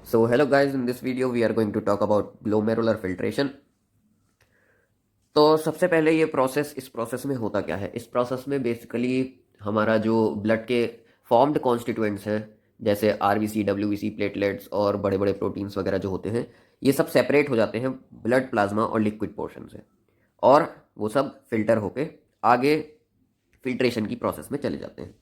So hello guys, in this video we are going to talk about glomerular filtration. तो सबसे पहले ये process, इस प्रोसेस में होता क्या है? इस प्रोसेस में बेसिकली हमारा जो ब्लड के फॉर्म्ड कॉन्स्टिट्यूएंट्स हैं, जैसे आरबीसी, डब्ल्यूबीसी, प्लेटलेट्स और बड़े बड़े प्रोटीन्स वगैरह जो होते हैं, ये सब सेपरेट हो जाते हैं ब्लड प्लाज्मा और लिक्विड पोर्शन से, और वो सब फिल्टर होके आगे फिल्ट्रेशन की प्रोसेस में चले जाते हैं।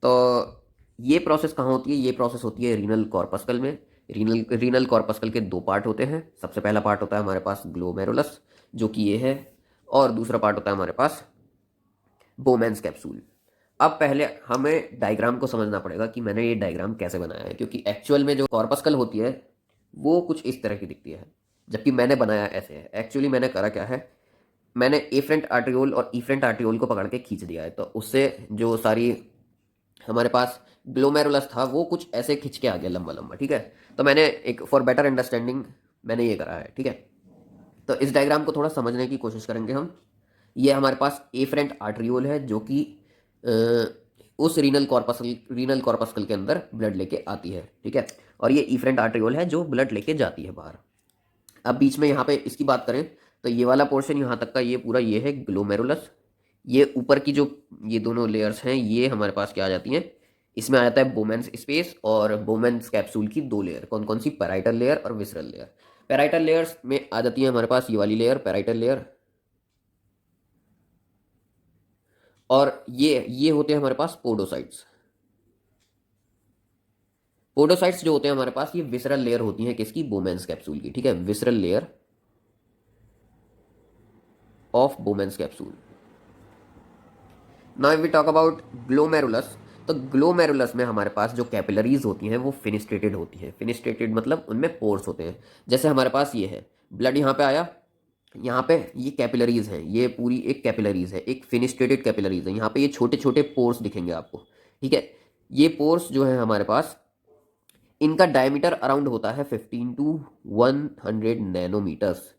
तो ये प्रोसेस कहाँ होती है? ये प्रोसेस होती है रीनल कॉर्पस्कल में। रीनल कॉर्पस्कल के दो पार्ट होते हैं। सबसे पहला पार्ट होता है हमारे पास ग्लोमेरुलस, जो कि ये है, और दूसरा पार्ट होता है हमारे पास बोमेन्स कैप्सूल। अब पहले हमें डायग्राम को समझना पड़ेगा कि मैंने ये डायग्राम कैसे बनाया है, क्योंकि एक्चुअल में जो कॉर्पस्कल होती है वो कुछ इस तरह की दिखती है, जबकि मैंने बनाया ऐसे है। एक्चुअली मैंने करा क्या है, मैंने एफरेंट आर्ट्रियोल और इफरेंट आर्ट्रियोल को पकड़ के खींच दिया है, तो उससे जो सारी हमारे पास ग्लोमेरुलस था वो कुछ ऐसे खिंच के आ गया लंबा लंबा। ठीक है, तो मैंने एक फॉर बेटर अंडरस्टैंडिंग मैंने ये करा है। ठीक है, तो इस डायग्राम को थोड़ा समझने की कोशिश करेंगे हम। ये हमारे पास एफरेंट आर्ट्रियोल है, जो कि उस रीनल कॉर्पस्कल के अंदर ब्लड लेके आती है। ठीक है, और ये इफरेंट आर्ट्रियोल है जो ब्लड लेके जाती है बाहर। अब बीच में यहाँ पे इसकी बात करें तो ये वाला पोर्शन यहाँ तक का ये पूरा ये है ग्लोमेरुलस। ये ऊपर की जो ये दोनों लेयर्स हैं ये हमारे पास क्या आ जाती हैं, इसमें आ जाता है बोमेन्स स्पेस और बोमेन्स कैप्सूल की दो लेयर। कौन कौन सी? पैराइटल लेयर और विसरल लेयर। पैराइटल लेयर्स में आ जाती है हमारे पास ये वाली लेयर, पैराइटल लेयर, और ये होते हैं हमारे पास पोडोसाइट्स। पोडोसाइट्स जो होते हैं हमारे पास, ये विसरल लेयर होती है किसकी? बोमेन्स कैप्सूल की। ठीक है, visceral layer of Bowman's capsule. Now we talk about glomerulus. तो ग्लोमेरुलस में हमारे पास जो कैपिलरीज होती हैं वो फिनिस्ट्रेटेड होती हैं। फिनिस्ट्रेटेड मतलब उनमें पोर्स होते हैं। जैसे हमारे पास ये है, ब्लड यहाँ पे आया, यहाँ पे ये कैपिलरीज हैं, ये पूरी एक कैपिलरीज है, एक फिनिस्ट्रेटेड कैपिलरीज है। यहाँ पे ये छोटे छोटे पोर्स दिखेंगे आपको। ठीक है, ये पोर्स जो है हमारे पास, इनका डायमीटर अराउंड होता है 15 टू 100 नैनोमीटर्स।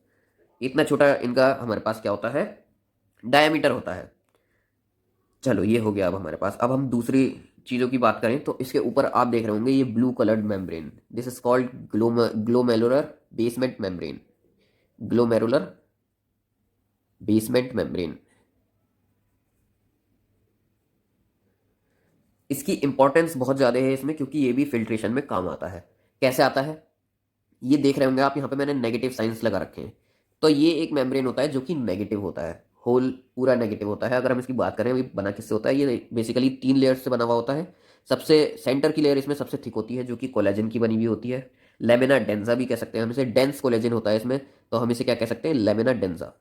इतना छोटा इनका हमारे पास क्या होता है? डायमीटर होता है। चलो ये हो गया अब हमारे पास। अब हम दूसरी चीज़ों की बात करें तो इसके ऊपर आप देख रहे होंगे ये blue coloured membrane, this is called glomerular basement membrane. Glomerular basement membrane, इसकी इंपॉर्टेंस बहुत ज़्यादा है इसमें, क्योंकि ये भी फिल्ट्रेशन में काम आता है। कैसे आता है ये देख रहे होंगे आप, यहाँ पे मैंने नेगेटिव साइंस लगा रखे हैं। तो ये एक मेम्ब्रेन होता है जो कि नेगेटिव होता है, होल पूरा नेगेटिव होता है। अगर हम इसकी बात करें, ये बना किससे होता है? ये बेसिकली 3 लेयर्स से बना हुआ होता है। सबसे सेंटर की लेयर इसमें सबसे थिक होती है, जो कि कोलेजन की बनी हुई होती है। लेमिना डेंसा भी कह सकते हैं हम इसे, डेंस कोलेजन होता है इसमें, तो हम इसे क्या कह सकते हैं? लेमिना डेंसा,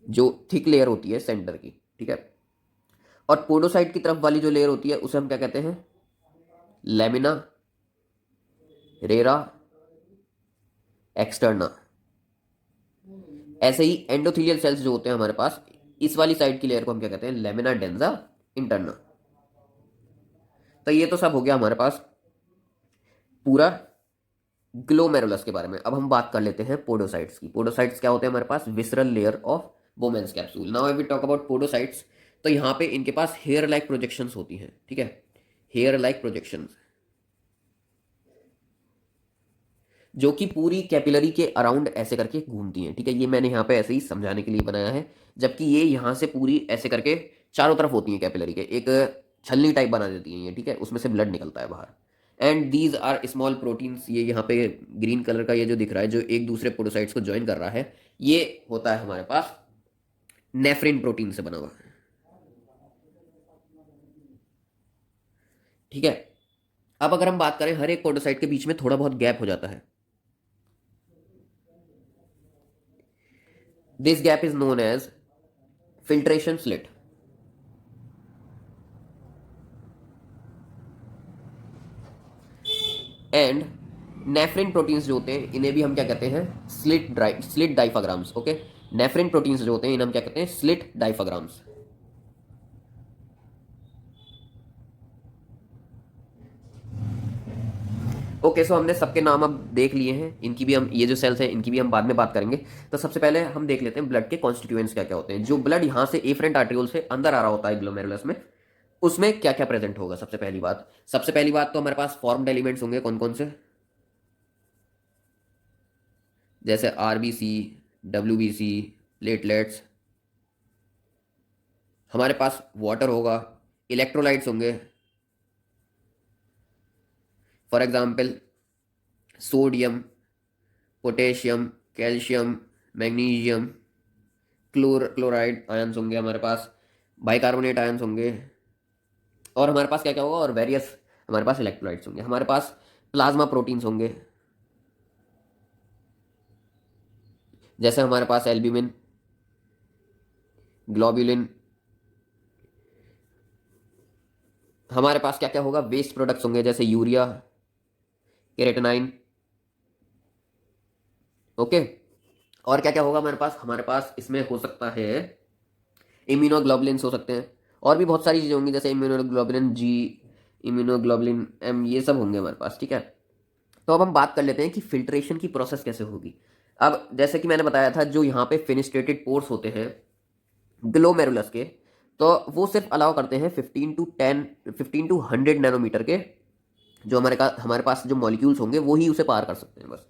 जो थिक लेयर होती है सेंटर की। ठीक है, और पोडोसाइट की तरफ वाली जो लेयर होती है उसे हम क्या कहते हैं? Lamina rara externa. ऐसे ही एंडोथेलियल सेल्स जो होते हैं हमारे पास, इस वाली साइड की लेयर को हम क्या कहते हैं? Lamina densa interna. तो ये तो सब हो गया हमारे पास पूरा ग्लोमेरुलस के बारे में। अब हम बात कर लेते हैं पोडोसाइट्स की। पोडोसाइट्स क्या होते हैं हमारे पास? Visceral layer of Bowman's capsule. Now I will talk about podocytes. तो यहाँ पे इनके पास हेयर लाइक प्रोजेक्शंस होती हैं। ठीक है, हेयर लाइक प्रोजेक्शंस, जो कि पूरी कैपिलरी के अराउंड ऐसे करके घूमती हैं। ठीक है, ये मैंने यहाँ पे ऐसे ही समझाने के लिए बनाया है, जबकि ये यहाँ से पूरी ऐसे करके चारों तरफ होती हैं कैपिलरी के, एक छलनी टाइप बना देती हैं ये। ठीक है, उसमें से ब्लड निकलता है बाहर। And these are small proteins. ये यहाँ पे ग्रीन कलर का ये जो दिख रहा है, जो एक दूसरे पोडोसाइट्स को ज्वाइन कर रहा है, ये होता है हमारे पास नेफ्रिन प्रोटीन से बना हुआ। ठीक है, अब अगर हम बात करें, हर एक पोडोसाइट के बीच में थोड़ा बहुत गैप हो जाता है। This gap is known as filtration slit. And nephrin proteins जो होते हैं इन्हें भी हम क्या कहते हैं? Slit diaphragms. Okay, nephrin proteins जो होते हैं इन्हें हम क्या कहते हैं? Slit diaphragms. ओके, सो हमने सबके नाम अब देख लिए हैं, इनकी भी हम, ये जो सेल्स हैं इनकी भी हम बाद में बात करेंगे। तो सबसे पहले हम देख लेते हैं ब्लड के कॉन्स्टिट्यूएंट्स क्या क्या होते हैं। जो ब्लड यहाँ से एफरेंट आर्ट्रियोल से अंदर आ रहा होता है ग्लोमेरुलस में, उसमें क्या क्या प्रेजेंट होगा? सबसे पहली बात तो हमारे पास फॉर्म्ड एलिमेंट्स होंगे। कौन कौन से? जैसे आरबीसी, डब्ल्यूबीसी, प्लेटलेट्स। हमारे पास वाटर होगा, इलेक्ट्रोलाइट्स होंगे, for example sodium, potassium, calcium, magnesium, chloride ions होंगे हमारे पास, बाइकार्बोनेट आयंस होंगे। और हमारे पास क्या क्या होगा? और वेरियस हमारे पास इलेक्ट्रोलाइट्स होंगे। हमारे पास प्लाज्मा प्रोटीन्स होंगे, जैसे हमारे पास एल्ब्यूमिन, ग्लोब्यूलिन। हमारे पास क्या क्या होगा? वेस्ट प्रोडक्ट्स होंगे, जैसे यूरिया, केरेटिनाइन। ओके। और क्या क्या होगा हमारे पास? हमारे पास इसमें हो सकता है इम्यूनोग्लोबुलिन्स हो सकते हैं, और भी बहुत सारी चीज़ें होंगी, जैसे इम्यूनोग्लोबुलिन जी, इम्यूनोग्लोबुलिन एम, ये सब होंगे हमारे पास। ठीक है। तो अब हम बात कर लेते हैं कि फिल्ट्रेशन की प्रोसेस कैसे होगी। अब जैसे कि मैंने बताया था, जो यहाँ पे फिनिस्ट्रेटेड पोर्स होते हैं ग्लोमेरुलस के, तो वो सिर्फ अलाउ करते हैं 15 to 100 नैनोमीटर के। जो हमारे पास जो मॉलिक्यूल्स होंगे वो ही उसे पार कर सकते हैं बस।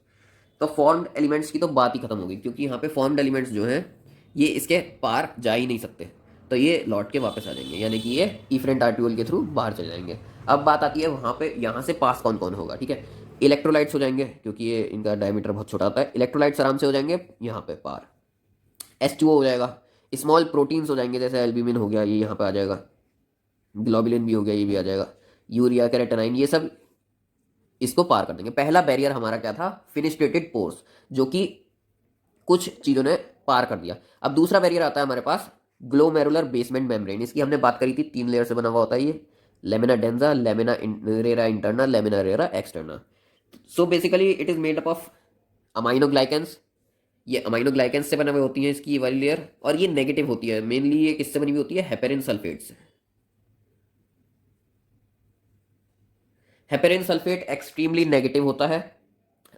तो फॉर्म्ड एलिमेंट्स की तो बात ही खत्म होगी, क्योंकि यहाँ पे फॉर्म्ड एलिमेंट्स जो हैं ये इसके पार जा ही नहीं सकते। तो ये लौट के वापस आ जाएंगे, यानी कि ये इफरेंट आर्टिकल के थ्रू बाहर चले जाएंगे। अब बात आती है वहाँ पे, यहाँ से पास कौन कौन होगा। ठीक है। इलेक्ट्रोलाइट्स हो जाएंगे, क्योंकि ये इनका डायमीटर बहुत छोटा होता है। इलेक्ट्रोलाइट्स आराम से हो जाएंगे यहाँ पे पार। H2O हो जाएगा। स्मॉल प्रोटीन्स हो जाएंगे, जैसे एल्ब्यूमिन हो गया, ये यहाँ पे आ जाएगा। ग्लोबुलिन भी हो गया, ये भी आ जाएगा। यूरिया, केराटिनाइन, ये सब इसको पार कर देंगे। पहला बैरियर हमारा क्या था? फिनिस्ट्रेटेड पोर्स, जो कि कुछ चीज़ों ने पार कर दिया। अब दूसरा बैरियर आता है हमारे पास, ग्लोमेरुलर बेसमेंट मेम्ब्रेन। इसकी हमने बात करी थी, 3 लेयर से बना हुआ होता है ये। Lamina densa, lamina rara interna, lamina rara externa. So basically it is made up of aminoglycans. ये अमाइनोग्लाइकेंस से बने हुए होती है इसकी ये वाली लेयर, और ये नेगेटिव होती है। मेनली ये किससे बनी हुई होती है? हेपेरिन सल्फेट से। हेपेरिन सल्फेट एक्सट्रीमली नेगेटिव होता है,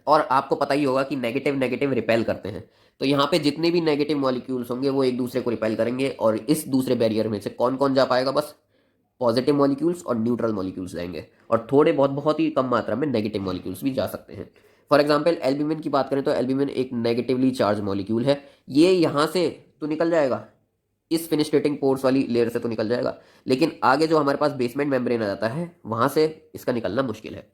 और आपको पता ही होगा कि नेगेटिव नेगेटिव रिपेल करते हैं। तो यहाँ पे जितने भी नेगेटिव मॉलिक्यूल्स होंगे वो एक दूसरे को रिपेल करेंगे, और इस दूसरे बैरियर में से कौन कौन जा पाएगा? बस पॉजिटिव मॉलिक्यूल्स और न्यूट्रल मॉलिक्यूल्स जाएंगे, और थोड़े बहुत ही कम मात्रा में नेगेटिव मॉलिक्यूल्स भी जा सकते हैं। फॉर एग्जाम्पल एल्ब्यूमिन की बात करें तो एल्ब्यूमिन एक नेगेटिवली चार्ज मॉलिक्यूल है। ये यहाँ से तो निकल जाएगा, इस फिनिस्ट्रेटिंग पोर्स वाली लेयर से तो निकल जाएगा, लेकिन आगे जो हमारे पास बेसमेंट मेम्ब्रेन आ जाता है वहाँ से इसका निकलना मुश्किल है।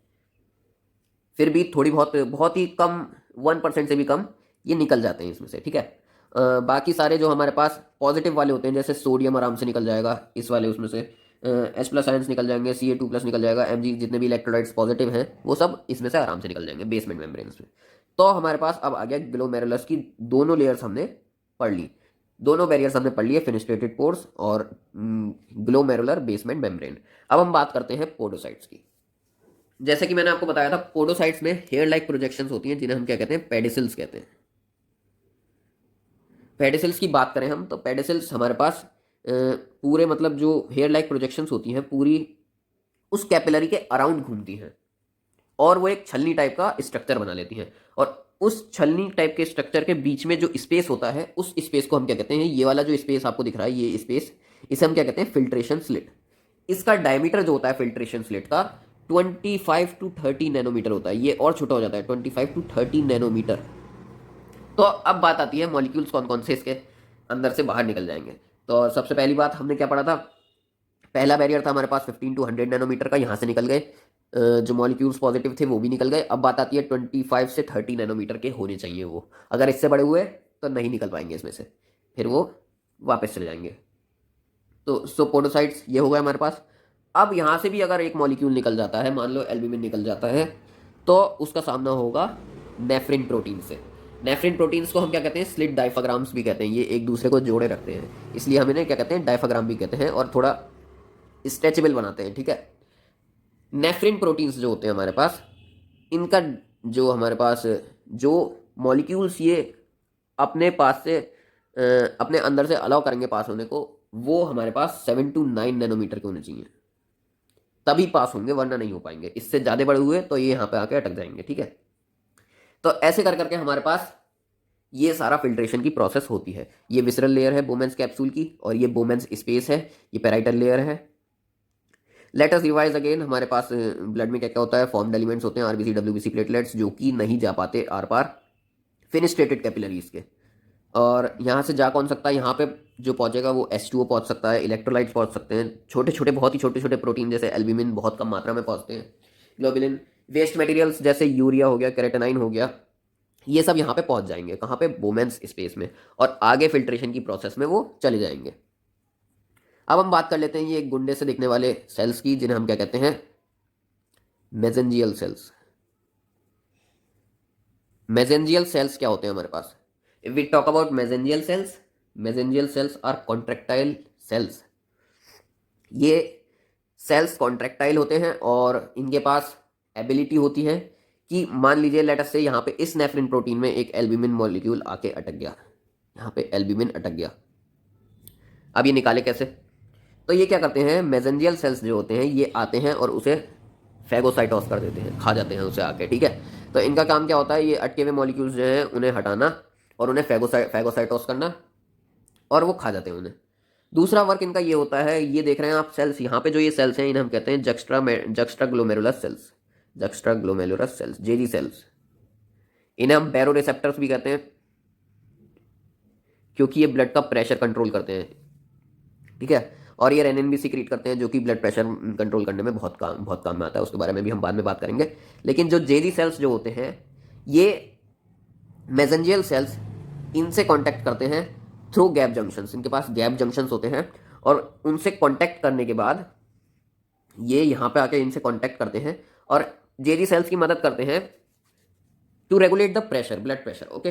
फिर भी थोड़ी बहुत ही कम, 1% से भी कम ये निकल जाते हैं इसमें से। ठीक है। बाकी सारे जो हमारे पास पॉजिटिव वाले होते हैं, जैसे सोडियम आराम से निकल जाएगा इस वाले उसमें से, H+ आयंस निकल जाएंगे, Ca2+ निकल जाएगा, Mg, जितने भी इलेक्ट्रोलाइट्स पॉजिटिव हैं वो सब इसमें से आराम से निकल जाएंगे बेसमेंट मेम्ब्रेन्स में। तो हमारे पास अब आ गया ग्लोमेरुलस की दोनों लेयर्स हमने पढ़ ली, दोनों बैरियर्स हमने पढ़ लिए, फिनिस्ट्रेटेड पोर्स और ग्लोमेरुलर बेसमेंट मेम्ब्रेन। अब हम बात करते हैं पोडोसाइट्स की। जैसे कि मैंने आपको बताया था, पोडोसाइट्स में हेयर लाइक प्रोजेक्शंस होती हैं, जिन्हें हम क्या कहते हैं? पेडिसिल्स कहते हैं। पेडिसिल्स की बात करें हम, तो पेडिसिल्स हमारे पास पूरे मतलब जो हेयर लाइक प्रोजेक्शंस होती हैं पूरी उस कैपिलरी के अराउंड घूमती हैं, और वो एक छलनी टाइप का स्ट्रक्चर बना लेती हैं। और उस छलनी टाइप के स्ट्रक्चर के बीच में जो स्पेस होता है, उस स्पेस को हम क्या कहते हैं? ये वाला जो स्पेस आपको दिख रहा है, ये स्पेस, इसे हम क्या कहते हैं? Filtration slit. इसका डायमीटर जो होता है फिल्ट्रेशन स्लिट का, 25 to 30 नैनोमीटर होता है। ये और छोटा हो जाता है, 25 to 30 नैनोमीटर। तो अब बात आती है मॉलिक्यूल्स कौन कौन से इसके अंदर से बाहर निकल जाएंगे। तो सबसे पहली बात हमने क्या पढ़ा था? पहला बैरियर था हमारे पास 15 to 100 नैनोमीटर का, यहाँ से निकल गए। जो मॉलिक्यूल्स पॉजिटिव थे वो भी निकल गए। अब बात आती है 25 से 30 नैनोमीटर के होने चाहिए वो। अगर इससे बड़े हुए तो नहीं निकल पाएंगे इसमें से, फिर वो वापस चले जाएंगे। तो पोडोसाइट्स ये हो गए हमारे पास। अब यहाँ से भी अगर एक मॉलिक्यूल निकल जाता है, मान लो एल्ब्यूमिन निकल जाता है, तो उसका सामना होगा नेफ्रिन प्रोटीन से। नेफ्रिन प्रोटीन्स को हम क्या कहते हैं? स्लिट डायफाग्राम्स भी कहते हैं। ये एक दूसरे को जोड़े रखते हैं, इसलिए हम इन्हें क्या कहते हैं? डायफाग्राम भी कहते हैं, और थोड़ा स्ट्रेचेबल बनाते हैं। ठीक है। नेफ्रिन प्रोटीन्स जो होते हैं हमारे पास, इनका जो हमारे पास जो मॉलिक्यूल्स ये अपने पास से अपने अंदर से अलाउ करेंगे पास होने को, वो हमारे पास 7 to 9 नैनोमीटर के होने चाहिए, तभी पास होंगे, वरना नहीं हो पाएंगे। इससे ज़्यादा बड़े हुए तो ये यहाँ पे आके अटक जाएंगे। ठीक है। तो ऐसे कर करके हमारे पास ये सारा फिल्ट्रेशन की प्रोसेस होती है। ये विसरल लेयर है बोमेंस कैप्सूल की, और ये बोमेंस स्पेस है, ये पेराइटल लेयर है, लेट अस रिवाइज अगेन। हमारे पास ब्लड में क्या क्या होता है, फॉर्म्ड एलिमेंट्स होते हैं आरबीसी डब्ल्यूबीसी प्लेटलेट्स, जो कि नहीं जा पाते आर पार फेनिस्ट्रेटेड कैपिलरीज के। और यहाँ से जा कौन सकता है, यहाँ पे जो पहुंचेगा वो H2O पहुंच सकता है, इलेक्ट्रोलाइट्स पहुंच सकते हैं, छोटे छोटे बहुत ही छोटे छोटे प्रोटीन जैसे एल्ब्यूमिन बहुत कम मात्रा में पहुंचते हैं, ग्लोबुलिन, वेस्ट मटेरियल्स जैसे यूरिया हो गया, केराटिनाइन हो गया, ये सब यहाँ पे पहुंच जाएंगे कहाँ पे, बोमेंस स्पेस में, और आगे फिल्ट्रेशन की प्रोसेस में वो चले जाएंगे। अब हम बात कर लेते हैं ये गुंडे से दिखने वाले सेल्स की, जिन्हें हम क्या कहते हैं, मेसेंजियल सेल्स। मेसेंजियल सेल्स क्या होते हैं हमारे पास, if we talk about mesangial cells, mesangial cells are contractile cells. ये सेल्स कॉन्ट्रेक्टाइल होते हैं और इनके पास एबिलिटी होती है कि मान लीजिए लेट अस से यहाँ पे इस नेफ्रिन प्रोटीन में एक एल्ब्यूमिन मॉलिक्यूल आके अटक गया, यहाँ पे एल्ब्यूमिन अटक गया, अब ये निकाले कैसे। तो ये क्या करते हैं, मेसेंजियल सेल्स जो होते हैं ये आते हैं और उसे फैगोसाइटोस कर देते हैं, खा जाते हैं उसे आके, ठीक है। तो इनका काम क्या होता है, ये अटके हुए मॉलिक्यूल्स जो हैं उन्हें हटाना और उन्हें फैगोसाइटोस करना, और वो खा जाते हैं उन्हें। दूसरा वर्क इनका ये होता है, ये देख रहे हैं आप सेल्स, यहाँ पे जो ये सेल्स हैं इन्हें हम कहते हैं जक्स्ट्राग्लोमेरुलस सेल्स, जक्स्ट्राग्लोमेरुलस सेल्स, जेजी सेल्स। इन्हें हम बैरो रिसेप्टर्स भी कहते हैं, क्योंकि ये ब्लड का प्रेशर कंट्रोल करते हैं, ठीक है। और ये रेनिन भी सीक्रेट करते हैं, जो कि ब्लड प्रेशर कंट्रोल करने में बहुत काम में आता है, उसके बारे में भी हम बाद में बात करेंगे। लेकिन जो जेजी सेल्स जो होते हैं, ये मेसेंजियल सेल्स इनसे कांटेक्ट करते हैं थ्रू गैप जंक्शंस। इनके पास गैप जंक्शंस होते हैं और उनसे कांटेक्ट करने के बाद ये यहाँ पे आके इनसे कांटेक्ट करते हैं और जेजी सेल्स की मदद करते हैं to regulate the pressure, blood pressure, okay.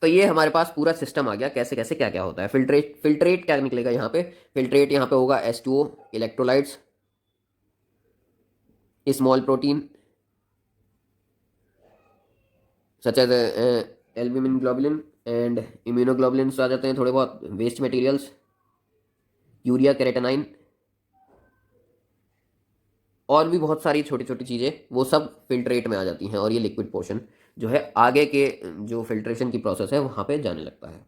तो ये हमारे पास पूरा सिस्टम आ गया, कैसे कैसे क्या क्या होता है। फिल्ट्रेट क्या निकलेगा यहाँ पे, फिल्ट्रेट यहाँ पे होगा H2O, electrolytes, small protein such as albumin, globulin and immunoglobulins आ जाते हैं, थोड़े बहुत वेस्ट मटेरियल्स, यूरिया, केराटिनाइन, और भी बहुत सारी छोटी छोटी चीज़ें, वो सब फिल्ट्रेट में आ जाती हैं और ये लिक्विड पोर्शन जो है आगे के जो फिल्ट्रेशन की प्रोसेस है वहाँ पे जाने लगता है।